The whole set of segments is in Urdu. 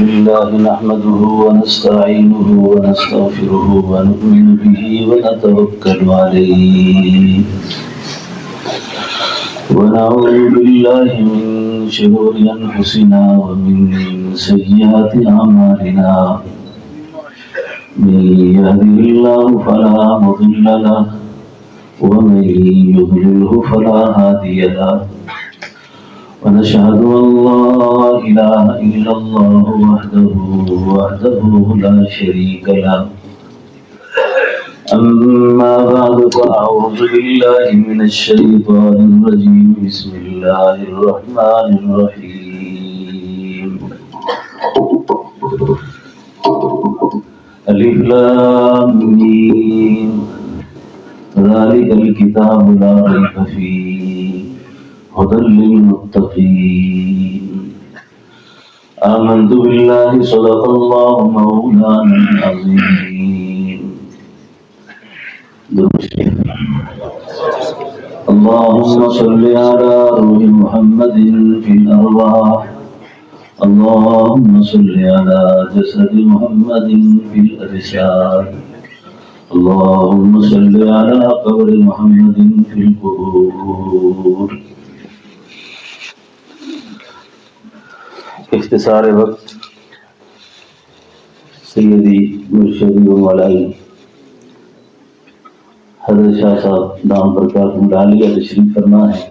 لله نحمده ونستعينه ونستغفره ونؤمن به ونتوكل عليه ونعوذ بالله من شرور أنفسنا ومن سيئات أعمالنا من يهده الله فلا مضل له ومن يضلله فلا هادي له ونشهد أن لا إله إلا الله وحده لا شريك له أما بعد فأعوذ بالله من الشيطان الرجيم بسم الله الرحمن الرحيم ألف لام ميم ذلك الكتاب لا ريب فيه هدى للمتقين آمنت بالله صدق الله مولانا العظيم اللهم صل على روح محمد في الأرواح اللهم صل على جسد محمد في الأجساد اللهم صل على قبر محمد في القبور. اختصار وقت سیدی مرشدی و مولائی حضرت شاہ صاحب دام برکات مڈالیہ تشریف فرما ہے.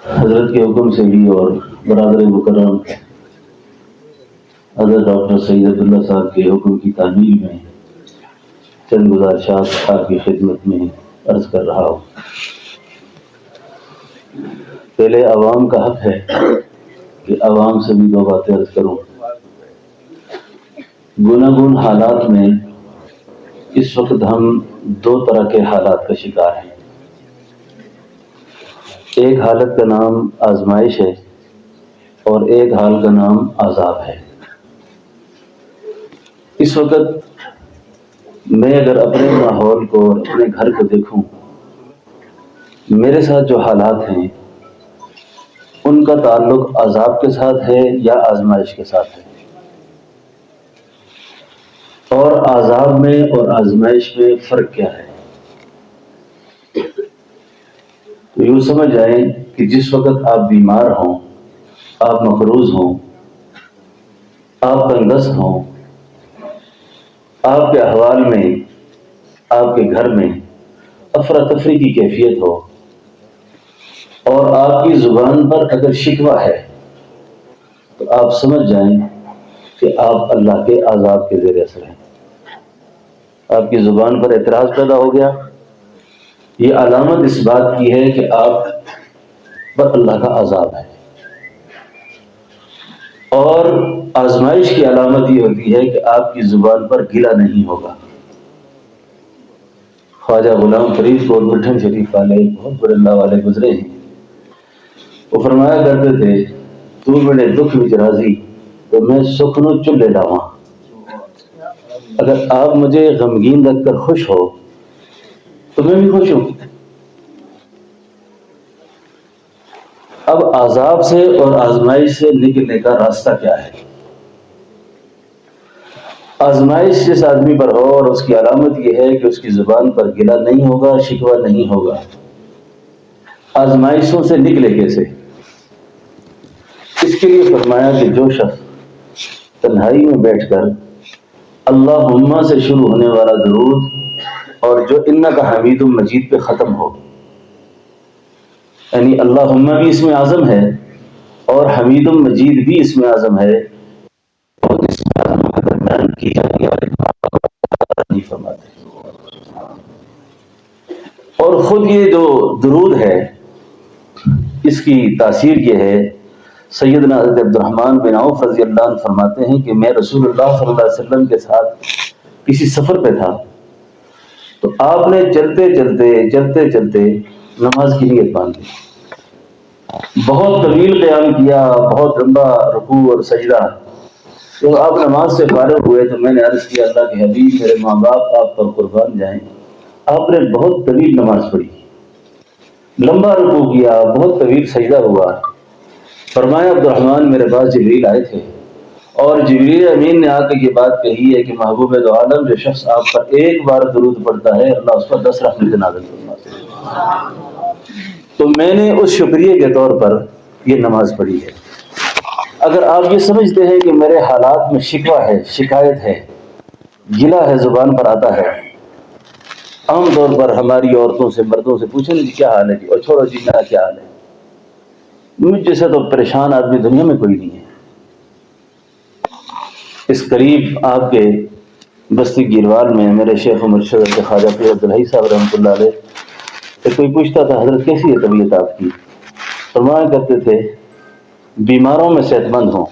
حضرت کے حکم سے بھی اور برادر مکرم حضرت ڈاکٹر سید عبداللہ صاحب کے حکم کی تعمیل میں چند گزارشات آپ کی خدمت میں عرض کر رہا ہوں. پہلے عوام کا حق ہے کہ عوام سے بھی دو باتیں عرض کروں. گوناگون حالات میں اس وقت ہم دو طرح کے حالات کا شکار ہیں. ایک حالت کا نام آزمائش ہے اور ایک حال کا نام عذاب ہے. اس وقت میں اگر اپنے ماحول کو اور اپنے گھر کو دیکھوں، میرے ساتھ جو حالات ہیں ان کا تعلق عذاب کے ساتھ ہے یا آزمائش کے ساتھ ہے. اور عذاب میں اور آزمائش میں فرق کیا ہے؟ تو یوں سمجھ جائیں کہ جس وقت آپ بیمار ہوں، آپ مقروض ہوں، آپ تنگدست ہوں، آپ کے احوال میں، آپ کے گھر میں افراتفری کی کیفیت ہو اور آپ کی زبان پر اگر شکوہ ہے تو آپ سمجھ جائیں کہ آپ اللہ کے عذاب کے زیر اثر ہیں. آپ کی زبان پر اعتراض پیدا ہو گیا، یہ علامت اس بات کی ہے کہ آپ پر اللہ کا عذاب ہے. اور آزمائش کی علامت یہ ہوتی ہے کہ آپ کی زبان پر گلہ نہیں ہوگا. خواجہ غلام فرید کو مٹھن شریف والے بہت بڑے اللہ والے گزرے ہیں. وہ فرمایا کرتے تھے تو میرے دکھ وچ راضی تو میں سکھ نو چلے لاواں. اگر آپ مجھے غمگین رکھ کر خوش ہو تو میں بھی خوش ہوں. اب عذاب سے اور آزمائش سے نکلنے کا راستہ کیا ہے؟ آزمائش جس آدمی پر ہو اور اس کی علامت یہ ہے کہ اس کی زبان پر گلہ نہیں ہوگا، شکوہ نہیں ہوگا. آزمائشوں سے نکلے کیسے؟ اس کے لیے فرمایا کہ جو شخص تنہائی میں بیٹھ کر اللہم سے شروع ہونے والا درود اور جو انکا حمید مجید پہ ختم ہو، یعنی اللہم بھی اسم اعظم ہے اور حمید مجید بھی اسم اعظم ہے، اور اسم اعظم کے درمیان کی جانے والی نہیں فرماتے. اور خود یہ جو درود ہے اس کی تاثیر یہ ہے، سیدنا حضرت عبدالرحمن بن عوف رضی اللہ عنہ فرماتے ہیں کہ میں رسول اللہ صلی اللہ علیہ وسلم کے ساتھ کسی سفر پہ تھا تو آپ نے چلتے چلتے نماز کی نیت باندھ لی. بہت طویل قیام کیا، بہت لمبا رکوع اور سجدہ. تو آپ نماز سے فارغ ہوئے تو میں نے عرض کیا اللہ کے حبیب میرے ماں باپ آپ پر قربان جائیں. آپ نے بہت طویل نماز پڑھی، لمبا رکوع کیا، بہت طویل سجدہ ہوا. فرمایا عبدالرحمن میرے پاس جبریل آئے تھے اور جبریل امین نے آ کے یہ بات کہی ہے کہ محبوب دو عالم جو شخص آپ پر ایک بار درود پڑھتا ہے اللہ اس پر 10 رحمتیں نازل فرماتے ہیں۔ تو میں نے اس شکریہ کے طور پر یہ نماز پڑھی ہے۔ اگر آپ یہ سمجھتے ہیں کہ میرے حالات میں شکوہ ہے، شکایت ہے، گلہ ہے، زبان پر آتا ہے، عام طور پر ہماری عورتوں سے مردوں سے پوچھیں جی کیا حال ہے جی، اور چھوڑو جی میرا کیا حال ہے، مجھ جیسا تو پریشان آدمی دنیا میں کوئی نہیں ہے۔ اس قریب آپ کے بستی گیروال میں میرے شیخ و مرشد خواجہ پیر عبدالحی صاحب رحمۃ اللہ علیہ سے کوئی پوچھتا تھا حضرت کیسی ہے طبیعت آپ کی؟ فرمایا کرتے تھے بیماروں میں صحت مند ہوں،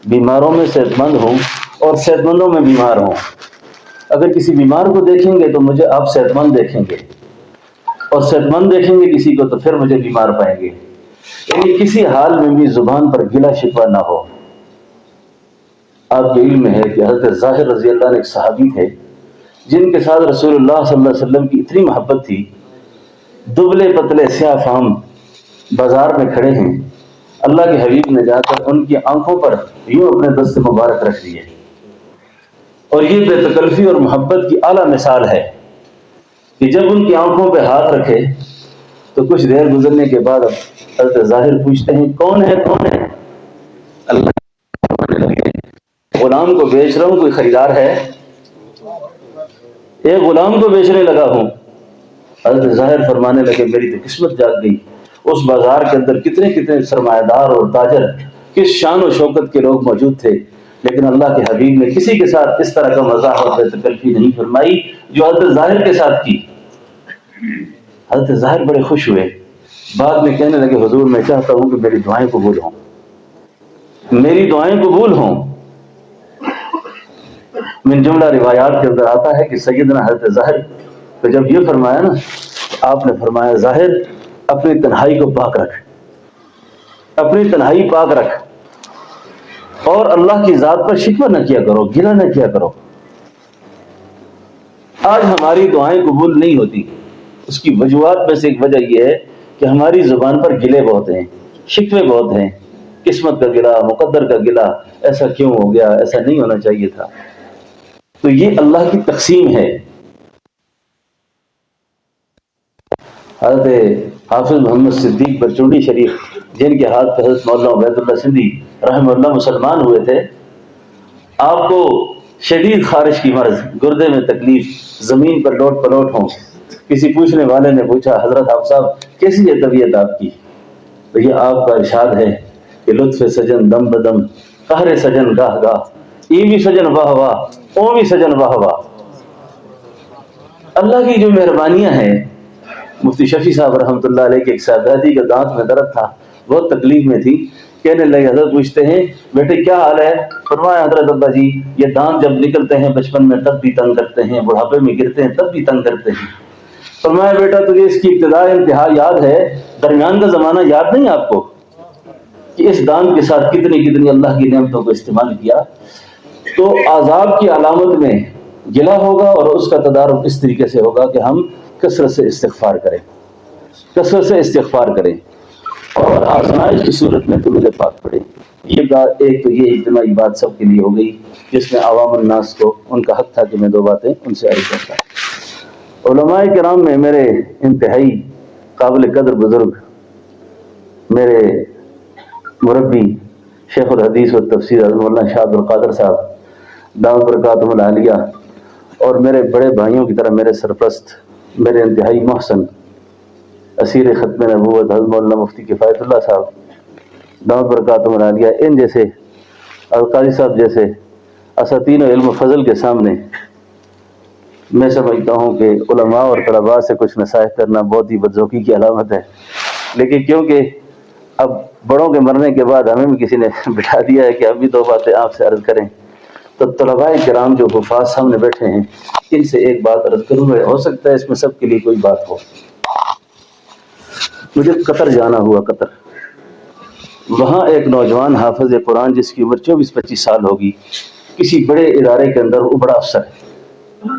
بیماروں میں صحت مند ہوں اور صحت مندوں میں بیمار ہوں۔ اگر کسی بیمار کو دیکھیں گے تو مجھے آپ صحت مند دیکھیں گے، اور صحت مند دیکھیں گے کسی کو تو پھر مجھے بیمار پائیں گے۔ یعنی کسی حال میں بھی زبان پر گلہ شکوہ نہ ہو۔ آپ کے علم میں ہے کہ حضرت ظاہر رضی اللہ عنہ ایک صحابی تھے جن کے ساتھ رسول اللہ صلی اللہ علیہ وسلم کی اتنی محبت تھی، دبلے پتلے سیاہ فام بازار میں کھڑے ہیں، اللہ کے حبیب نے جا کر ان کی آنکھوں پر یوں اپنے دست مبارک رکھ دیے، اور یہ بے تکلفی اور محبت کی اعلیٰ مثال ہے کہ جب ان کی آنکھوں پہ ہاتھ رکھے تو کچھ دیر گزرنے کے بعد حضرت ظاہر پوچھتے ہیں کون ہے کون ہے؟ اللہ غلام کو بیچ رہا ہوں، کوئی خریدار ہے؟ ایک غلام کو بیچنے لگا ہوں۔ حضرت ظاہر فرمانے لگے میری تو قسمت جاگ گئی، اس بازار کے اندر کتنے کتنے سرمایہ دار اور تاجر، کس شان و شوکت کے لوگ موجود تھے، لیکن اللہ کے حبیب نے کسی کے ساتھ اس طرح کا مزاح اور بے تکلفی نہیں فرمائی جو حضرت ظاہر کے ساتھ کی۔ حضرت ظاہر بڑے خوش ہوئے، بعد میں کہنے لگے حضور میں چاہتا ہوں کہ میری دعائیں قبول ہوں، میری دعائیں قبول ہوں۔ من جملہ روایات کے اندر آتا ہے کہ سیدنا حضرت ظاہر تو جب یہ فرمایا نا، آپ نے فرمایا ظاہر اپنی تنہائی کو پاک رکھ، اپنی تنہائی پاک رکھ، اور اللہ کی ذات پر شکوہ نہ کیا کرو، گلہ نہ کیا کرو۔ آج ہماری دعائیں قبول نہیں ہوتی، اس کی وجوہات میں سے ایک وجہ یہ ہے کہ ہماری زبان پر گلے بہت ہیں، شکوے بہت ہیں، قسمت کا گلہ، مقدر کا گلہ، ایسا کیوں ہو گیا، ایسا نہیں ہونا چاہیے تھا۔ تو یہ اللہ کی تقسیم ہے۔ حضرت حافظ محمد صدیق برچونڈی شریف جن کے ہاتھ پہ حضرت مولانا عبید اللہ سندھی رحمہ اللہ مسلمان ہوئے تھے، آپ کو شدید خارش کی مرض، گردے میں تکلیف، زمین پر لوٹ پلوٹ ہوں، کسی پوچھنے والے نے پوچھا حضرت آپ صاحب کیسی ہے طبیعت آپ کی؟ تو یہ آپ کا ارشاد ہے کہ لطف سجن دم بدم، قہر سجن گاہ گاہ، ای بھی سجن واہ واہ، او بھی سجن واہ واہ۔ اللہ کی جو مہربانیاں ہیں۔ مفتی شفیع صاحب رحمۃ اللہ علیہ کے ایک صاحبزادی کے دانت میں درد تھا، بہت تکلیف میں تھی، کہنے لگے حضرت پوچھتے ہیں بیٹے کیا حال ہے؟ فرمایا حضرت ابا جی یہ دانت جب نکلتے ہیں بچپن میں تب بھی تنگ کرتے ہیں، بڑھاپے میں گرتے ہیں تب بھی تنگ کرتے ہیں۔ فرمایا بیٹا تجھے اس کی ابتدا انتہا یاد ہے، درمیان کا زمانہ یاد نہیں آپ کو کہ اس دانت کے ساتھ کتنی کتنی اللہ کی نعمتوں کو استعمال کیا؟ تو عذاب کی علامت میں گلہ ہوگا، اور اس کا تدارک اس طریقے سے ہوگا کہ ہم کثرت سے استغفار کریں، کثرت سے استغفار کریں، اور آزمائش کی صورت میں درود پاک پڑھیں۔ یہ بات ایک تو یہ اجتماعی بات سب کے لیے ہو گئی جس میں عوام الناس کو ان کا حق تھا کہ میں دو باتیں ان سے عرض کرتا ہوں۔ علماء کرام میں میرے انتہائی قابل قدر بزرگ، میرے مربی شیخ الحدیث و تفسیر حضرت مولانا شاہ عبد القادر صاحب دامت برکاتہم العالیہ، اور میرے بڑے بھائیوں کی طرح میرے سرپرست، میرے انتہائی محسن اسیر ختم نبوت حضرت مولانا مفتی کفایت اللہ صاحب دامت برکاتہم العالیہ، ان جیسے القاری صاحب جیسے اساتین علم و فضل کے سامنے میں سمجھتا ہوں کہ علماء اور طلباء سے کچھ نصائح کرنا بہت ہی بدذوقی کی علامت ہے، لیکن کیونکہ اب بڑوں کے مرنے کے بعد ہمیں بھی کسی نے بٹھا دیا ہے کہ اب بھی دو باتیں آپ سے عرض کریں، تو طلباء کرام جو حفاظ سامنے بیٹھے ہیں ان سے ایک بات عرض کروں گا، ہو سکتا ہے اس میں سب کے لیے کوئی بات ہو۔ مجھے قطر جانا ہوا، قطر، وہاں ایک نوجوان حافظ قرآن جس کی عمر 24-25 سال ہوگی، کسی بڑے ادارے کے اندر وہ بڑا افسر ہے،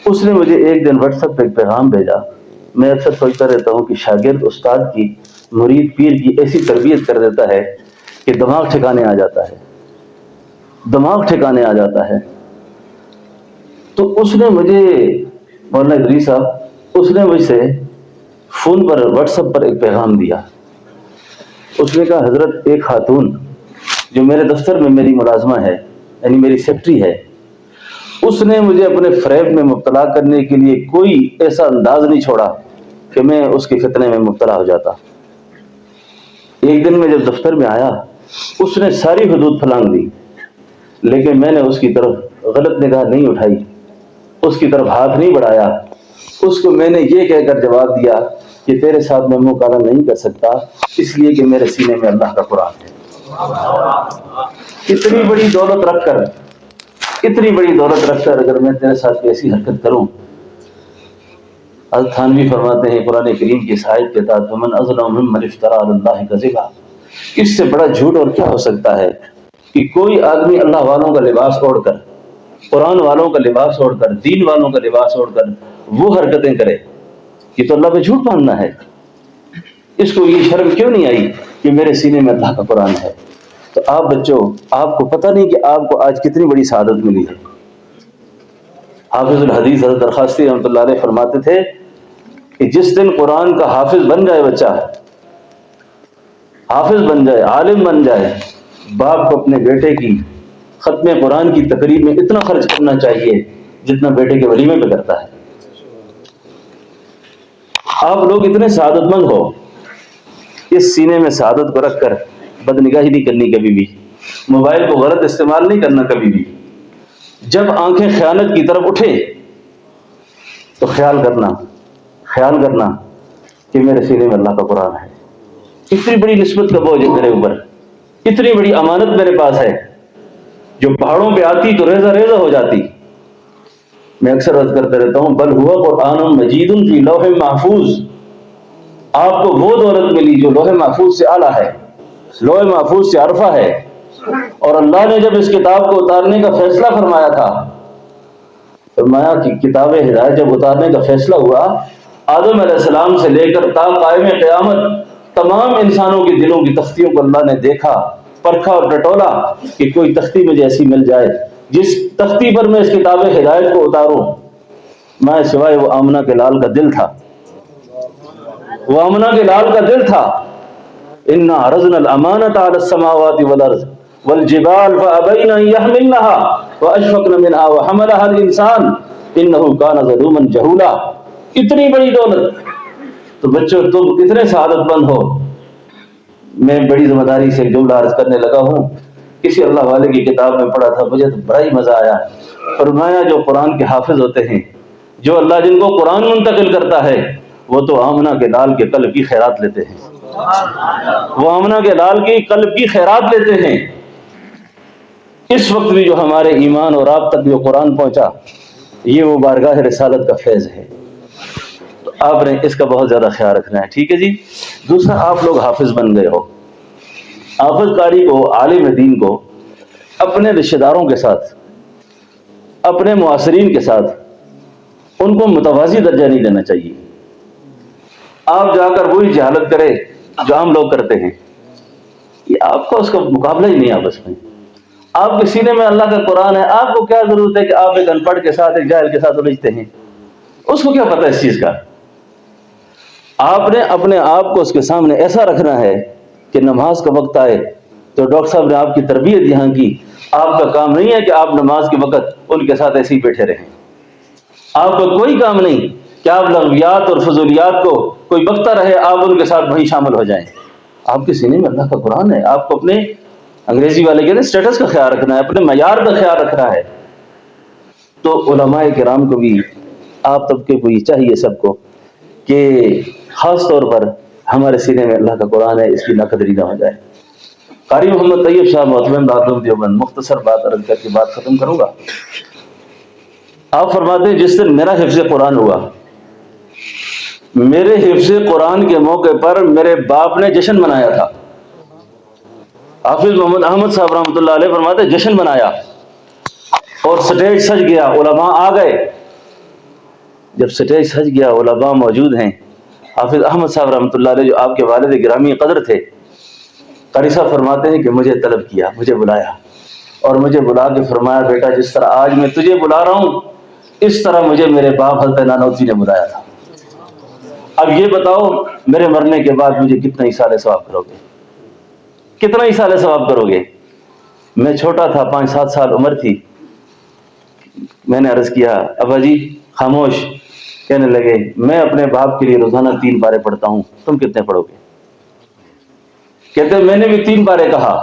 اس نے مجھے ایک دن واٹس ایپ پہ ایک پیغام بھیجا۔ میں اکثر سوچتا رہتا ہوں کہ شاگرد استاد کی مرید پیر کی ایسی تربیت کر دیتا ہے کہ دماغ ٹھکانے آ جاتا ہے، دماغ ٹھکانے آ جاتا ہے۔ تو اس نے مجھے، مولانا ادریس صاحب، اس نے مجھ سے فون پر، واٹس ایپ پر ایک پیغام دیا۔ اس نے کہا حضرت ایک خاتون جو میرے دفتر میں میری ملازمہ ہے، یعنی میری سیکرٹری ہے، اس نے مجھے اپنے فریب میں مبتلا کرنے کے لیے کوئی ایسا انداز نہیں چھوڑا کہ میں اس کے فتنے میں مبتلا ہو جاتا۔ ایک دن میں جب دفتر میں آیا، اس نے ساری حدود پھلانگ دی، لیکن میں نے اس کی طرف غلط نگاہ نہیں اٹھائی، اس کی طرف ہاتھ نہیں بڑھایا۔ اس کو میں نے یہ کہہ کر جواب دیا کہ تیرے ساتھ میں منہ کالا نہیں کر سکتا، اس لیے کہ میرے سینے میں اللہ کا قرآن ہے۔ اتنی بڑی دولت رکھ کر، اتنی بڑی دولت رکھ کر اگر میں تیرے ساتھ ایسی حرکت کروں، حضرت تھانوی فرماتے ہیں قرآن کریم کی اس آیت کے تحت ومن اظلم ممن افترى علی اللہ کذبا، اس سے بڑا جھوٹ اور کیا ہو سکتا ہے کہ کوئی آدمی اللہ والوں کا لباس اوڑھ کر، قرآن والوں کا لباس اوڑھ کر، دین والوں کا لباس اوڑھ کر وہ حرکتیں کرے، یہ تو اللہ پہ جھوٹ باندھنا ہے۔ اس کو یہ شرم کیوں نہیں آئی کہ میرے سینے میں اللہ کا قرآن ہے؟ تو آپ بچوں، آپ کو پتہ نہیں کہ آپ کو آج کتنی بڑی سعادت ملی ہے۔ حافظ الحدیث حضرت درخواستی رحمۃ اللہ علیہ فرماتے تھے کہ جس دن قرآن کا حافظ بن جائے بچہ، حافظ بن جائے، عالم بن جائے، باپ کو اپنے بیٹے کی ختم قرآن کی تقریب میں اتنا خرچ کرنا چاہیے جتنا بیٹے کے ولیمے پہ کرتا ہے۔ آپ لوگ اتنے سعادت مند ہو، اس سینے میں سعادت کو رکھ کر بدنگاہی نہیں کرنی کبھی بھی، موبائل کو غلط استعمال نہیں کرنا کبھی بھی۔ جب آنکھیں خیانت کی طرف اٹھے تو خیال کرنا کہ میرے سینے میں اللہ کا قرآن ہے۔ اتنی بڑی نسبت کا بوجھ ہے میرے اوپر، اتنی بڑی امانت میرے پاس ہے جو پہاڑوں پہ آتی تو ریزہ ریزہ ہو جاتی۔ میں اکثر عرض کرتے رہتا ہوں بل ہوا قرآن مجید فی لوح محفوظ، آپ کو وہ دولت ملی جو لوح محفوظ سے اعلیٰ ہے، لوح محفوظ سے عرفہ ہے۔ اور اللہ نے جب اس کتاب کو اتارنے کا فیصلہ فرمایا تھا، فرمایا کہ کتاب ہدایت جب اتارنے کا فیصلہ ہوا، آدم علیہ السلام سے لے کر تا قائم قیامت تمام انسانوں کے دلوں کی تختیوں کو اللہ نے دیکھا، پرکھا اور ٹٹولا کہ کوئی تختی مجھے ایسی مل جائے جس تختی پر میں اس کتاب ہدایت کو اتاروں، میں سوائے وہ آمنہ کے لال کا دل تھا، وہ آمنہ کے لال کا دل تھا۔ انا عرضنا الامانۃ علی السماوات والارض والجبال فابین ان یحملنها واشفقن منها وحملها الانسان انه کان ظلوما جہولا۔ اتنی بڑی دولت، تو بچوں تم کتنے سعادت مند ہو۔ میں بڑی ذمہ داری سے ایک جملہ عرض کرنے لگا ہوں، کسی اللہ والے کی کتاب میں پڑھا تھا، مجھے تو بڑا ہی مزہ آیا۔ فرمایا جو قرآن کے حافظ ہوتے ہیں، جو اللہ جن کو قرآن منتقل کرتا ہے، وہ تو آمنہ کے لال کے قلب کی خیرات لیتے ہیں، وہ آمنہ کے لال کی قلب کی خیرات لیتے ہیں۔ اس وقت بھی جو ہمارے ایمان اور آپ تک جو قرآن پہنچا، یہ وہ بارگاہ رسالت کا فیض ہے۔ تو آپ نے اس کا بہت زیادہ خیال رکھنا ہے، ٹھیک ہے جی۔ دوسرا، آپ لوگ حافظ بن گئے ہو، حافظ قاری کو، عالم دین کو اپنے رشتہ داروں کے ساتھ، اپنے معاصرین کے ساتھ ان کو متوازی درجہ نہیں دینا چاہیے۔ آپ جا کر وہی جہالت کرے جو عام لوگ کرتے ہیں، یہ آپ کا اس کا مقابلہ ہی نہیں آپس میں۔ آپ کے سینے میں اللہ کا قرآن ہے، آپ کو کیا ضرورت ہے کہ آپ ایک ان پڑھ کے ساتھ ایک جاہل کے ساتھ الجھتے ہیں؟ اس کو کیا پتہ اس چیز کا؟ آپ نے اپنے آپ کو اس کے سامنے ایسا رکھنا ہے کہ نماز کا وقت آئے تو ڈاکٹر صاحب نے آپ کی تربیت یہاں کی، آپ کا کام نہیں ہے کہ آپ نماز کے وقت ان کے ساتھ ایسے ہی بیٹھے رہیں۔ آپ کا کوئی کام نہیں کہ آپ لغویات اور فضولیات کو کوئی بکتا رہے، آپ ان کے ساتھ وہیں شامل ہو جائیں۔ آپ کے سینے میں اللہ کا قرآن ہے، آپ کو اپنے، انگریزی والے کہتے ہیں اسٹیٹس کا خیال رکھنا ہے، اپنے معیار کا خیال رکھنا ہے۔ تو علماء کرام کو بھی، آپ طبقے کو یہ چاہیے سب کو کہ خاص طور پر ہمارے سینے میں اللہ کا قرآن ہے، اس کی ناقدری نہ ہو جائے۔ قاری محمد طیب صاحب معتمد دارالعلوم دیوبند، مختصر بات عرض کر کے بات ختم کروں گا۔ آپ فرماتے ہیں جس دن میرا حفظ قرآن ہوا، میرے حفظ قرآن کے موقع پر میرے باپ نے جشن منایا تھا۔ حافظ محمد احمد صاحب رحمۃ اللہ علیہ فرماتے ہیں جشن منایا اور سٹیج سج گیا، علماء آ گئے۔ جب سٹیج سج گیا، علماء موجود ہیں، حافظ احمد صاحب رحمۃ اللہ علیہ جو آپ کے والد گرامی قدر تھے، قاری صاحب فرماتے ہیں کہ مجھے طلب کیا، مجھے بلایا اور مجھے بلا کے فرمایا بیٹا جس طرح آج میں تجھے بلا رہا ہوں اس طرح مجھے میرے باپ حضرت نانوتوی نے بلایا تھا، اب یہ بتاؤ میرے مرنے کے بعد مجھے کتنا ایصال ثواب کرو گے، کتنا ایصال ثواب کرو گے؟ میں چھوٹا تھا، 5-7 سال عمر تھی، میں نے عرض کیا ابا جی خاموش، کہنے لگے میں اپنے باپ کے لیے روزانہ 3 پارے پڑھتا ہوں، تم کتنے پڑھو گے؟ کہتے ہیں میں نے بھی 3 پارے کہا۔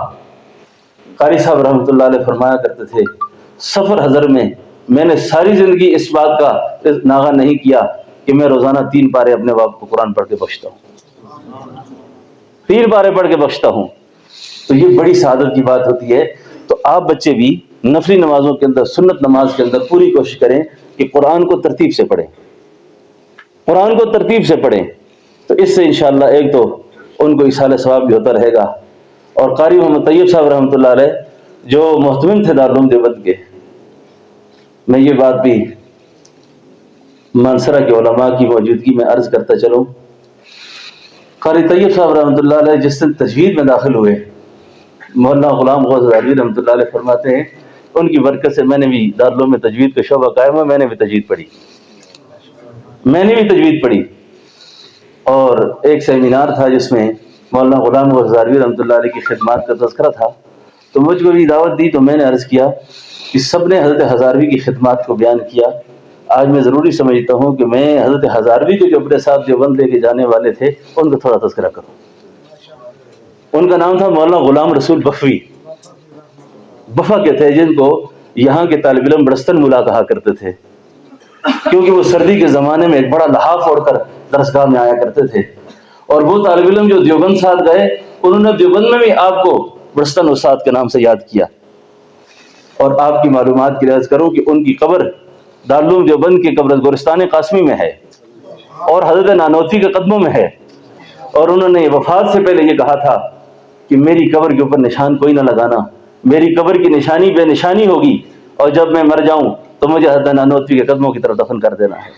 قاری صاحب رحمۃ اللہ علیہ فرمایا کرتے تھے سفر حضر میں نے ساری زندگی اس بات کا ناغہ نہیں کیا کہ میں روزانہ 3 پارے اپنے باپ کو قرآن پڑھ کے بخشتا ہوں، 3 پارے پڑھ کے بخشتا ہوں، تو یہ بڑی سعادت کی بات ہوتی ہے۔ تو آپ بچے بھی نفلی نمازوں کے اندر، سنت نماز کے اندر پوری کوشش کریں کہ قرآن کو ترتیب سے پڑھیں، قرآن کو ترتیب سے پڑھیں، تو اس سے انشاءاللہ ایک تو ان کو ایصال ثواب بھی ہوتا رہے گا۔ اور قاری محمد طیب صاحب رحمۃ اللہ علیہ جو محتمم تھے دارالعلوم دیوبند کے، میں یہ بات بھی مانسرہ کے علماء کی موجودگی میں عرض کرتا چلوں، قاری طیب صاحب رحمۃ اللہ علیہ جس دن تجوید میں داخل ہوئے، مولانا غلام غوث ہزاروی رحمۃ اللہ علیہ فرماتے ہیں ان کی برکت سے میں نے بھی دارالعلوم میں تجوید کا شعبہ قائم ہوا، میں نے بھی تجوید پڑھی، اور ایک سیمینار تھا جس میں مولانا غلام غوث ہزاروی رحمۃ اللہ علیہ کی خدمات کا تذکرہ تھا، تو مجھ کو بھی دعوت دی، تو میں نے عرض کیا کہ سب نے حضرت ہزاروی کی خدمات کو بیان کیا، آج میں ضروری سمجھتا ہوں کہ میں حضرت ہزاروی کو جو اپنے ساتھ دیوبند لے کے جانے والے تھے ان کا تھوڑا تذکرہ کروں۔ ان کا نام تھا مولانا غلام رسول بفوی، بفا کے تھے، جن کو یہاں کے طالب علم بڑستن ملا کہا کرتے تھے، کیونکہ وہ سردی کے زمانے میں ایک بڑا لحاف اوڑھ کر درسگاہ میں آیا کرتے تھے، اور وہ طالب علم جو دیوبند ساتھ گئے انہوں نے دیوبند میں بھی آپ کو بڑستن استاد کے نام سے یاد کیا۔ اور آپ کی معلومات کے لیے عرض کروں کہ ان کی قبر دارالعلوم دیوبند کی قبر گورستان قاسمی میں ہے اور حضرت نانوتوی کے قدموں میں ہے، اور انہوں نے وفات سے پہلے یہ کہا تھا کہ میری قبر کے اوپر نشان کوئی نہ لگانا، میری قبر کی نشانی بے نشانی ہوگی، اور جب میں مر جاؤں تو مجھے حضرت نانوتوی کے قدموں کی طرف دفن کر دینا ہے۔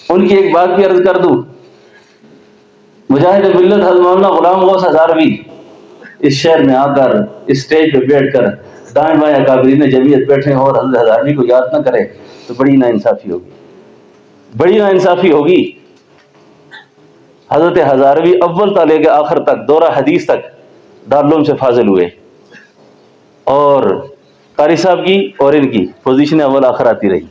ان کی ایک بات بھی عرض کر دوں، مجاہد ملت حضرت مولانا غلام غوث ہزاروی اس شہر میں آ کر اس سٹیج پہ بیٹھ کر دائیں بائیں اکابرین جمعیت بیٹھے ہوں اور حضرت ہزاروی کو یاد نہ کرے تو بڑی ناانصافی ہوگی۔ حضرت ہزاروی اول تا لے کے آخر تک دورہ حدیث تک دارالعلوم سے فاضل ہوئے، اور قاری صاحب کی اور ان کی پوزیشنیں اول آخر آتی رہیں۔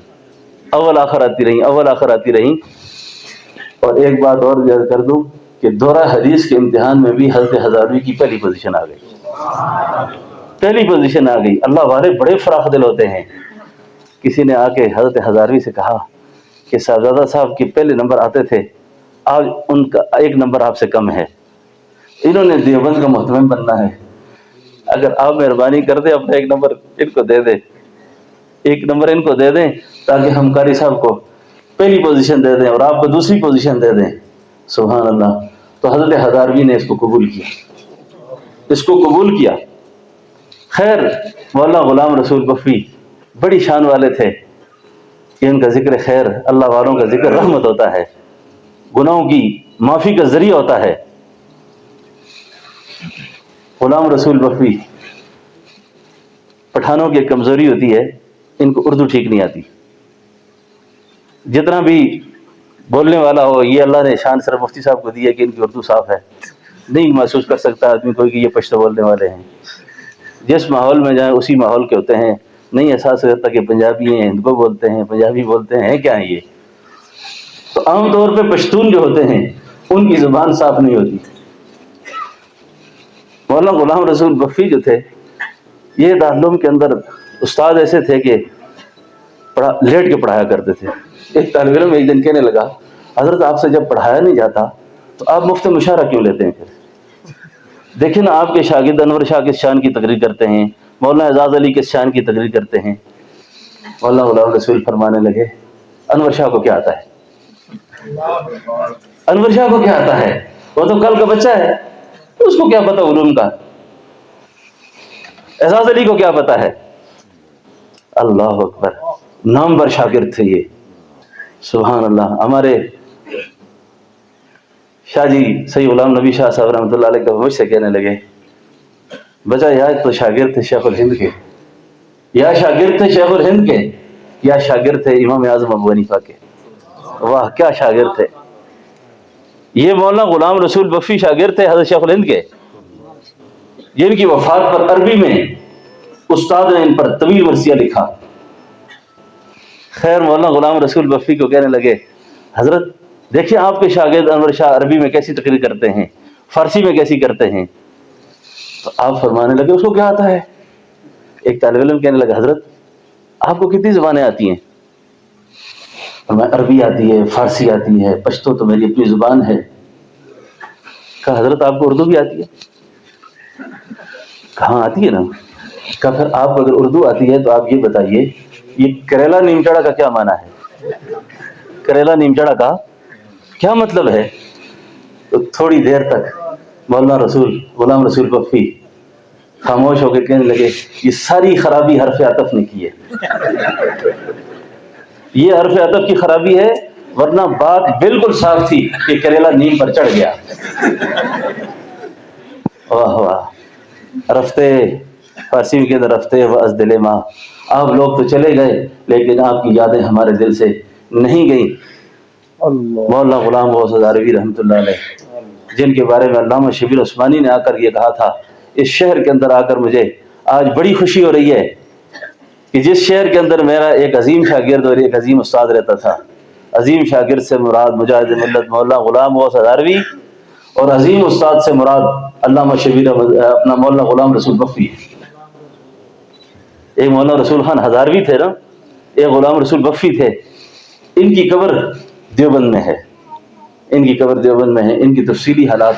اور ایک بات اور یاد کر دوں کہ دورہ حدیث کے امتحان میں بھی حضرت ہزاروی کی پہلی پوزیشن آ گئی۔ اللہ والے بڑے فراخ دل ہوتے ہیں۔ کسی نے آ کے حضرت ہزاروی سے کہا کہ صاحبزادہ صاحب کے پہلے نمبر آتے تھے، آج ان کا 1 نمبر آپ سے کم ہے، انہوں نے دیوبند کا محتمم بننا ہے، اگر آپ مہربانی کر دیں اپنا 1 نمبر ان کو دے دیں، 1 نمبر ان کو دے دیں تاکہ ہم قاری صاحب کو پہلی پوزیشن دے دیں اور آپ کو دوسری پوزیشن دے دیں۔ سبحان اللہ۔ تو حضرت ہزاروی نے اس کو قبول کیا۔ خیر، مولانا غلام رسول بفوی بڑی شان والے تھے کہ ان کا ذکر خیر، اللہ والوں کا ذکر رحمت ہوتا ہے، گناہوں کی معافی کا ذریعہ ہوتا ہے۔ غلام رسول بفوی، پٹھانوں کی کمزوری ہوتی ہے ان کو اردو ٹھیک نہیں آتی، جتنا بھی بولنے والا ہو، یہ اللہ نے شان صرف مفتی صاحب کو دی ہے کہ ان کی اردو صاف ہے، نہیں محسوس کر سکتا آدمی کوئی کہ یہ پشتو بولنے والے ہیں، جس ماحول میں جائیں اسی ماحول کے ہوتے ہیں، نہیں احساس ہوتا کہ پنجابی ہیں، ہندکو بولتے ہیں، پنجابی بولتے ہیں، کیا ہیں یہ؟ تو عام طور پہ پشتون جو ہوتے ہیں ان کی زبان صاف نہیں ہوتی۔ مولانا غلام رسول بفوی جو تھے یہ دارالعلوم کے اندر استاد ایسے تھے کہ لیٹ کے پڑھایا کرتے تھے۔ ایک طالب علم ایک دن کہنے لگا حضرت آپ سے جب پڑھایا نہیں جاتا تو آپ مفت مشاعرہ کیوں لیتے ہیں؟ پھر دیکھیں نا، آپ کے شاگرد انور شاہ کس شان کی تقریر کرتے ہیں، مولانا اعزاز علی کس شان کی تقریر کرتے ہیں۔ مولانا غلام رسول فرمانے لگے انور شاہ کو کیا آتا ہے؟ انور شاہ کو کیا آتا ہے؟ وہ تو کل کا بچہ ہے، اس کو کیا پتا علوم کا؟ اعزاز علی کو کیا پتا ہے؟ اللہ اکبر، نامور شاگرد تھے یہ، سبحان اللہ۔ ہمارے شاہ جی سید غلام نبی شاہ صاحب رحمۃ اللہ علیہ کا مجھ سے کہنے لگے بچہ یا تو شاگرد تھے شیخ الہند کے، یا شاگرد تھے شیخ الہند کے، یا شاگرد تھے امام اعظم ابو حنیفہ کے۔ واہ کیا شاگرد تھے! یہ مولانا غلام رسول بفی شاگرد تھے حضرت شیخ الہند کے، جن کی وفات پر عربی میں استاد نے ان پر طویل مرثیہ لکھا۔ خیر مولانا غلام رسول بفی کو کہنے لگے حضرت دیکھیے آپ کے شاگرد انور شاہ عربی میں کیسی تقریر کرتے ہیں، فارسی میں کیسی کرتے ہیں۔ تو آپ فرمانے لگے اس کو کیا آتا ہے؟ ایک طالب علم کہنے لگا حضرت آپ کو کتنی زبانیں آتی ہیں؟ میں عربی آتی ہے، فارسی آتی ہے، پشتو تو میری اپنی زبان ہے۔ کہا حضرت آپ کو اردو بھی آتی ہے؟ کہاں آتی ہے نا۔ کہا پھر آپ کو اگر اردو آتی ہے تو آپ یہ بتائیے یہ کریلا نیمچڑا کا کیا معنی ہے؟ کریلا نیمچڑا کا کیا مطلب ہے؟ تو تھوڑی دیر تک مولانا غلام رسول بفی خاموش ہو کے کہنے لگے یہ ساری خرابی حرف عطف نے کی ہے، یہ حرف عطف کی خرابی ہے، ورنہ بات بالکل صاف تھی کہ کریلا نیم پر چڑھ گیا۔ واہ واہ، رفتے فارسی میں کہتے رفتے و از دل ماں، آپ لوگ تو چلے گئے لیکن آپ کی یادیں ہمارے دل سے نہیں گئیں۔ مولانا غلام غوث ہزاروی رحمۃ اللہ علیہ، جن کے بارے میں علامہ شبیر عثمانی نے آ کر یہ کہا تھا، اس شہر کے اندر آ کر مجھے آج بڑی خوشی ہو رہی ہے کہ جس شہر کے اندر میرا ایک عظیم شاگرد اور ایک عظیم استاد رہتا تھا، عظیم شاگرد سے مراد مجاہد ملت مولانا غلام غوث ہزاروی، اور عظیم استاد سے مراد علامہ شبیر اپنا مولانا غلام رسول بفی۔ ایک مولانا رسول خان ہزاروی تھے نا، ایک غلام رسول بفی تھے۔ ان کی قبر دیوبند میں ہے، ان کی قبر دیوبند میں ہے۔ ان کی تفصیلی حالات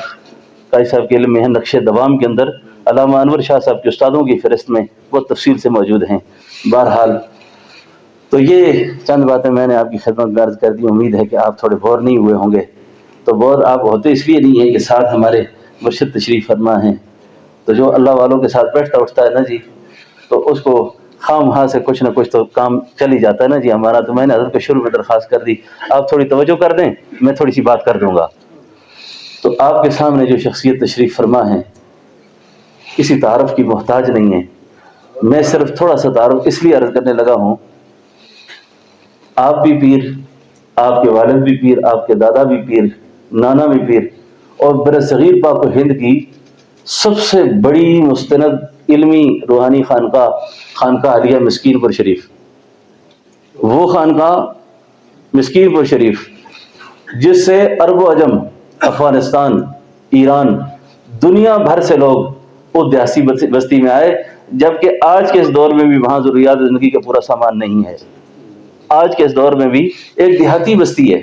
قاری صاحب کے علم میں ہیں، نقش دوام کے اندر علامہ انور شاہ صاحب کے استادوں کی فہرست میں بہت تفصیل سے موجود ہیں۔ بہرحال تو یہ چند باتیں میں نے آپ کی خدمت میں عرض کر دی، امید ہے کہ آپ تھوڑے بور نہیں ہوئے ہوں گے۔ تو بور آپ ہوتے اس لیے نہیں ہیں کہ ساتھ ہمارے مرشد تشریف فرما ہیں، تو جو اللہ والوں کے ساتھ بیٹھتا اٹھتا ہے نا جی، تو اس کو خام ہاں سے کچھ نہ کچھ تو کام چل ہی جاتا ہے نا جی ہمارا۔ تو میں نے حضرت کو شروع میں درخواست کر دی آپ تھوڑی توجہ کر دیں، میں تھوڑی سی بات کر دوں گا۔ تو آپ کے سامنے جو شخصیت تشریف فرما ہے کسی تعارف کی محتاج نہیں ہے، میں صرف تھوڑا سا تعارف اس لیے عرض کرنے لگا ہوں۔ آپ بھی پیر، آپ کے والد بھی پیر، آپ کے دادا بھی پیر، نانا بھی پیر، اور برصغیر پاک و ہند کی سب سے بڑی مستند علمی روحانی خانقاہ عالیہ مسکین پور شریف، وہ خانقاہ مسکین پور شریف جس سے عرب و عجم، افغانستان، ایران، دنیا بھر سے لوگ اس دیہاتی بستی میں آئے، جبکہ آج کے اس دور میں بھی وہاں ضروریات زندگی کا پورا سامان نہیں ہے۔ آج کے اس دور میں بھی ایک دیہاتی بستی ہے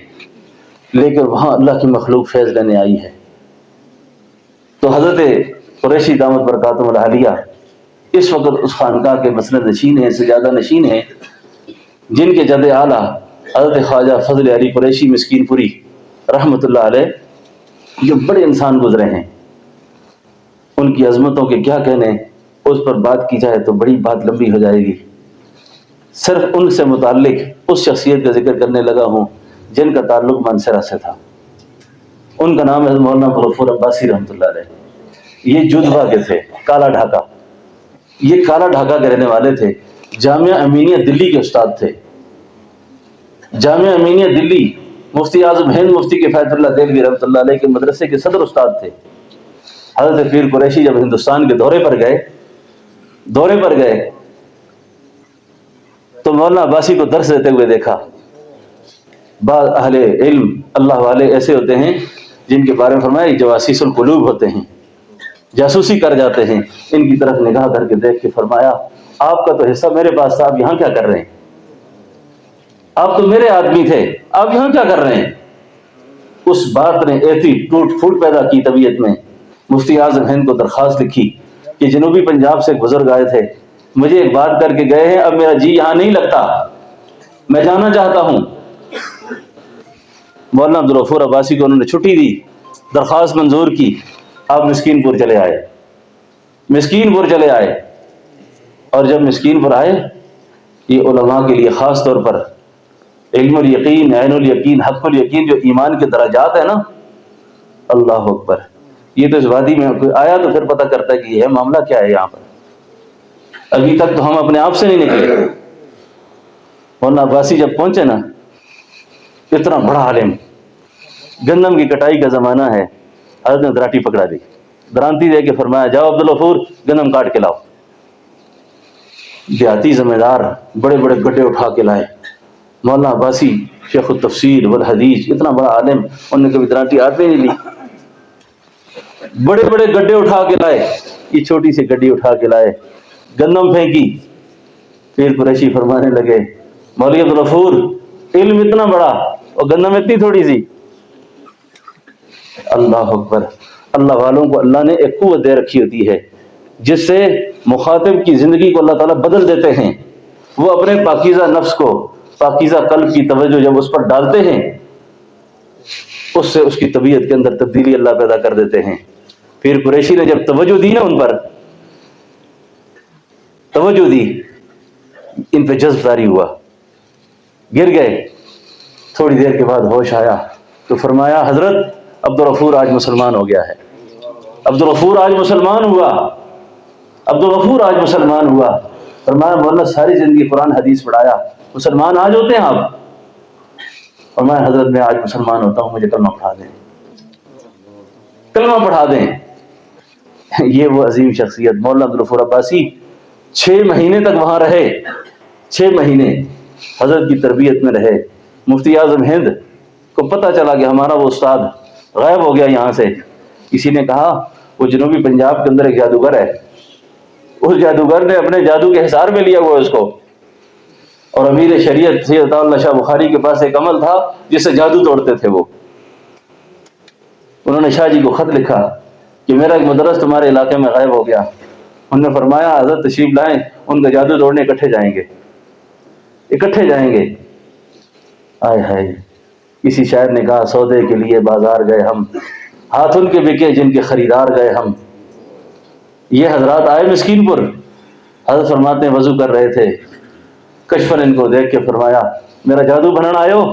لیکن وہاں اللہ کی مخلوق فیض لینے آئی ہے۔ تو حضرت قریشی دامت برکاتہم العالیہ اس وقت اس خانقاہ کے مسند نشین ہیں، سجادہ نشین ہیں، جن کے جد اعلیٰ حضرت خواجہ فضل علی قریشی مسکین پوری رحمۃ اللہ علیہ جو بڑے انسان گزرے ہیں، ان کی عظمتوں کے کیا کہنے، اس پر بات کی جائے تو بڑی بات لمبی ہو جائے گی۔ صرف ان سے متعلق اس شخصیت کا ذکر کرنے لگا ہوں جن کا تعلق مانسرا سے تھا۔ ان کا نام ہے مولانا غفور عباسی رحمۃ اللہ علیہ۔ یہ جودھوا کے تھے، کالا ڈھاکہ، یہ کالا ڈھاکہ کے رہنے والے تھے۔ جامعہ امینیہ دلی کے استاد تھے۔ جامعہ امینیہ دلی مفتی اعظم ہند مفتی کفایت اللہ دہلوی رحمۃ اللہ علیہ کے مدرسے کے صدر استاد تھے۔ حضرت پیر قریشی جب ہندوستان کے دورے پر گئے تو مولانا عباسی کو درس دیتے ہوئے دیکھا۔ بعض اہل علم اللہ والے ایسے ہوتے ہیں جن کے بارے میں فرمایا جواسیس القلوب ہوتے ہیں، جاسوسی کر جاتے ہیں۔ ان کی طرف نگاہ کر کے دیکھ کے فرمایا آپ کا تو حصہ میرے پاس تھا، آپ یہاں کیا کر رہے ہیں؟ آپ تو میرے آدمی تھے، آپ یہاں کیا کر رہے ہیں؟ اس بات نے ایسی ٹوٹ پھوٹ پیدا کی طبیعت میں، مفتی اعظم ہند کو درخواست لکھی کہ جنوبی پنجاب سے بزرگ آئے تھے، مجھے ایک بات کر کے گئے ہیں، اب میرا جی یہاں نہیں لگتا، میں جانا چاہتا ہوں۔ مولانا عبدالغفور عباسی کو انہوں نے چھٹی دی، درخواست منظور کی، آپ مسکین پور چلے آئے۔ اور جب مسکین پور آئے، یہ علماء کے لیے خاص طور پر علم الیقین، عین الیقین، حق الیقین جو ایمان کے درجات ہیں نا، اللہ اکبر. یہ تو اس وادی میں کوئی آیا تو پھر پتہ کرتا ہے کہ یہ معاملہ کیا ہے یہاں پر. ابھی تک تو ہم اپنے آپ سے نہیں نکلے. مولانا عباسی جب پہنچے نا، اتنا بڑا عالم، گندم کی کٹائی کا زمانہ ہے، حضرت نے دراٹی پکڑا دی، درانتی دے کے فرمایا جاؤ عبدالغفور گندم کاٹ کے لاؤ. دیہاتی ذمہ دار بڑے بڑے گڈھے اٹھا کے لائے. مولانا عباسی شیخ التفسیر والحدیث، اتنا بڑا عالم، انہوں نے کبھی دراٹی ہاتھ میں نہیں لی. بڑے بڑے گڈھے اٹھا کے لائے، یہ چھوٹی سی گڈی اٹھا کے لائے، گندم پھینکی. پھر قریشی فرمانے لگے مولوی عبدالغفور علم اتنا بڑا اور گندم اتنی تھوڑی سی. اللہ اکبر. اللہ والوں کو اللہ نے ایک قوت دے رکھی ہوتی ہے جس سے مخاطب کی زندگی کو اللہ تعالیٰ بدل دیتے ہیں. وہ اپنے پاکیزہ نفس کو، پاکیزہ قلب کی توجہ جب اس پر ڈالتے ہیں، اس سے اس کی طبیعت کے اندر تبدیلی اللہ پیدا کر دیتے ہیں. پھر قریشی نے جب توجہ دی نا، ان پر توجہ دی، ان پہ جذب طاری ہوا، گر گئے. تھوڑی دیر کے بعد ہوش آیا تو فرمایا حضرت عبدالغفور آج مسلمان ہو گیا ہے. عبدالغفور آج مسلمان ہوا، عبدالغفور آج مسلمان ہوا. فرمایا مولانا ساری زندگی قرآن حدیث پڑھایا، مسلمان آج ہوتے ہیں آپ؟ فرمایا حضرت میں آج مسلمان ہوتا ہوں، مجھے کلمہ پڑھا دیں، کلمہ پڑھا دیں. یہ وہ عظیم شخصیت مولانا عبدالغفور عباسی 6 مہینے تک وہاں رہے. 6 مہینے حضرت کی تربیت میں رہے. مفتی اعظم ہند کو پتہ چلا کہ ہمارا وہ استاد غائب ہو گیا یہاں سے. کسی نے کہا وہ جنوبی پنجاب کے اندر ایک جادوگر ہے، اس جادوگر نے اپنے جادو کے حصار میں لیا ہوا اس کو. اور امیر شریعت سید عطا اللہ شاہ بخاری کے پاس ایک عمل تھا جس سے جادو توڑتے تھے وہ. انہوں نے شاہ جی کو خط لکھا کہ میرا ایک مدرس تمہارے علاقے میں غائب ہو گیا. انہوں نے فرمایا حضرت تشریف لائیں، ان کا جادو توڑنے اکٹھے جائیں گے، اکٹھے جائیں گے. آئے ہائے. کسی شاعر نے کہا سودے کے لیے بازار گئے ہم، ہاتھ ان کے بکے جن کے خریدار گئے ہم. یہ حضرات آئے مسکین پور. حضرت فرماتے ہیں وضو کر رہے تھے، کشفن ان کو دیکھ کے فرمایا میرا جادو بنانا آئے ہو،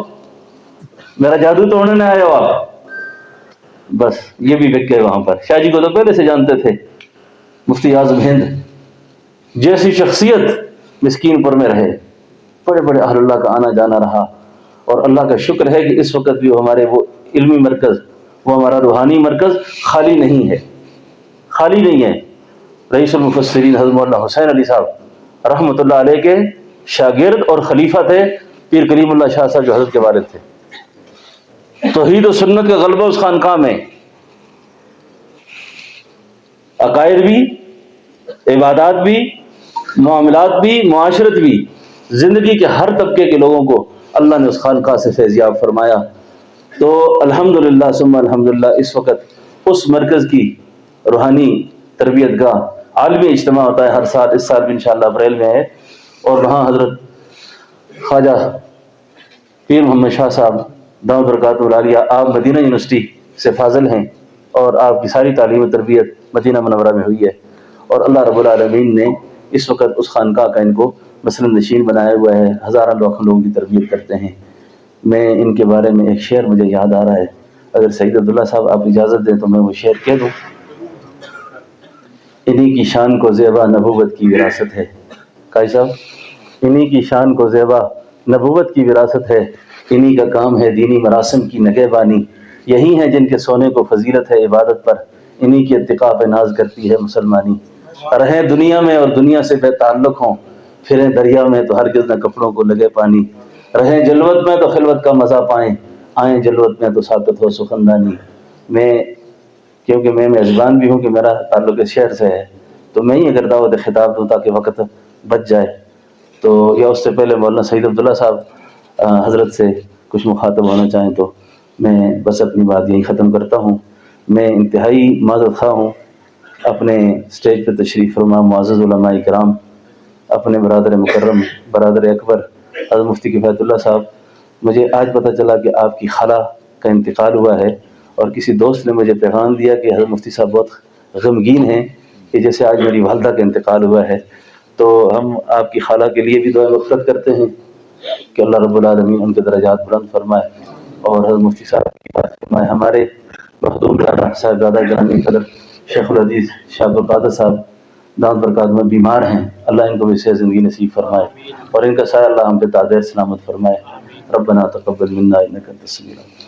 میرا جادو توڑنے آئے ہو آپ؟ بس یہ بھی بک گئے وہاں پر. شاہ جی کو تو پہلے سے جانتے تھے. مفتی اعظم ہند جیسی شخصیت مسکین پور میں رہے، بڑے بڑے اہل اللہ کا آنا جانا رہا. اور اللہ کا شکر ہے کہ اس وقت بھی ہمارے وہ علمی مرکز، وہ ہمارا روحانی مرکز خالی نہیں ہے، خالی نہیں ہے. رئیس المفسرین حضرت مولانا حسین علی صاحب رحمۃ اللہ علیہ کے شاگرد اور خلیفہ تھے پیر کریم اللہ شاہ صاحب جو حضرت کے والد تھے. توحید و سنت کا غلبہ اس خانقاہ میں، عقائد بھی، عبادات بھی، معاملات بھی، معاشرت بھی، زندگی کے ہر طبقے کے لوگوں کو اللہ نے اس خانقاہ سے فیضیاب فرمایا. تو الحمدللہ ثم الحمدللہ اس وقت اس مرکز کی روحانی تربیت کا عالمی اجتماع ہوتا ہے ہر سال. اس سال بھی انشاءاللہ اپریل میں ہے. اور وہاں حضرت خواجہ پیر محمد شاہ صاحب دامت برکاتہ العالیہ، آپ مدینہ یونیورسٹی سے فاضل ہیں اور آپ کی ساری تعلیم و تربیت مدینہ منورہ میں ہوئی ہے. اور اللہ رب العالمین نے اس وقت اس خانقاہ کا ان کو مسلم نشین بنایا ہوا ہے. ہزاروں لاکھوں لوگوں کی تربیت کرتے ہیں. میں ان کے بارے میں ایک شعر مجھے یاد آ رہا ہے، اگر سعید عبداللہ صاحب آپ اجازت دیں تو میں وہ شعر کہہ دوں. انہی کی شان کو زیبا نبوت کی وراثت ہے. قاضی صاحب، انہی کی شان کو زیبا نبوت کی وراثت ہے، انہی کا کام ہے دینی مراسم کی نگہبانی. یہی ہیں جن کے سونے کو فضیلت ہے عبادت پر، انہی کی اتقاء پہ ناز کرتی ہے مسلمانی. رہیں دنیا میں اور دنیا سے بے تعلق ہوں، پھریں دریا میں تو ہرگز نہ کپڑوں کو لگے پانی. رہیں جلوت میں تو خلوت کا مزہ پائیں، آئیں جلوت میں تو ساکت ہو سخندانی. میں کیونکہ میں میزبان بھی ہوں کہ میرا تعلق اس شہر سے ہے، تو میں ہی اگر دعوت خطاب دوں تاکہ وقت بچ جائے تو، یا اس سے پہلے مولانا سعید عبداللہ صاحب حضرت سے کچھ مخاطب ہونا چاہیں تو میں بس اپنی بات یہی ختم کرتا ہوں. میں انتہائی معذرت خواہ ہوں. اپنے اسٹیج پہ تشریف فرما معزز علماء کرام، اپنے برادر مکرم برادر اکبر حضرت مفتی کفایت اللہ صاحب، مجھے آج پتہ چلا کہ آپ کی خالہ کا انتقال ہوا ہے، اور کسی دوست نے مجھے پیغام دیا کہ حضرت مفتی صاحب بہت غمگین ہیں کہ جیسے آج میری والدہ کا انتقال ہوا ہے. تو ہم آپ کی خالہ کے لیے بھی دعا مغفرت کرتے ہیں کہ اللہ رب العالمین ان کے درجات بلند فرمائے اور حضرت مفتی صاحب کی بات فرمائے. ہمارے مخدوم صاحب زیادہ گرامی قدر شیخ الحدیث شاہ عبد القادر صاحب دامت برکاتہ میں بیمار ہیں، اللہ ان کو وسع زندگی نصیب فرمائے اور ان کا سایہ اللہ ہم پہ دائر سلامت فرمائے۔ ربنا تقبل منا انک انت السمیع العلیم۔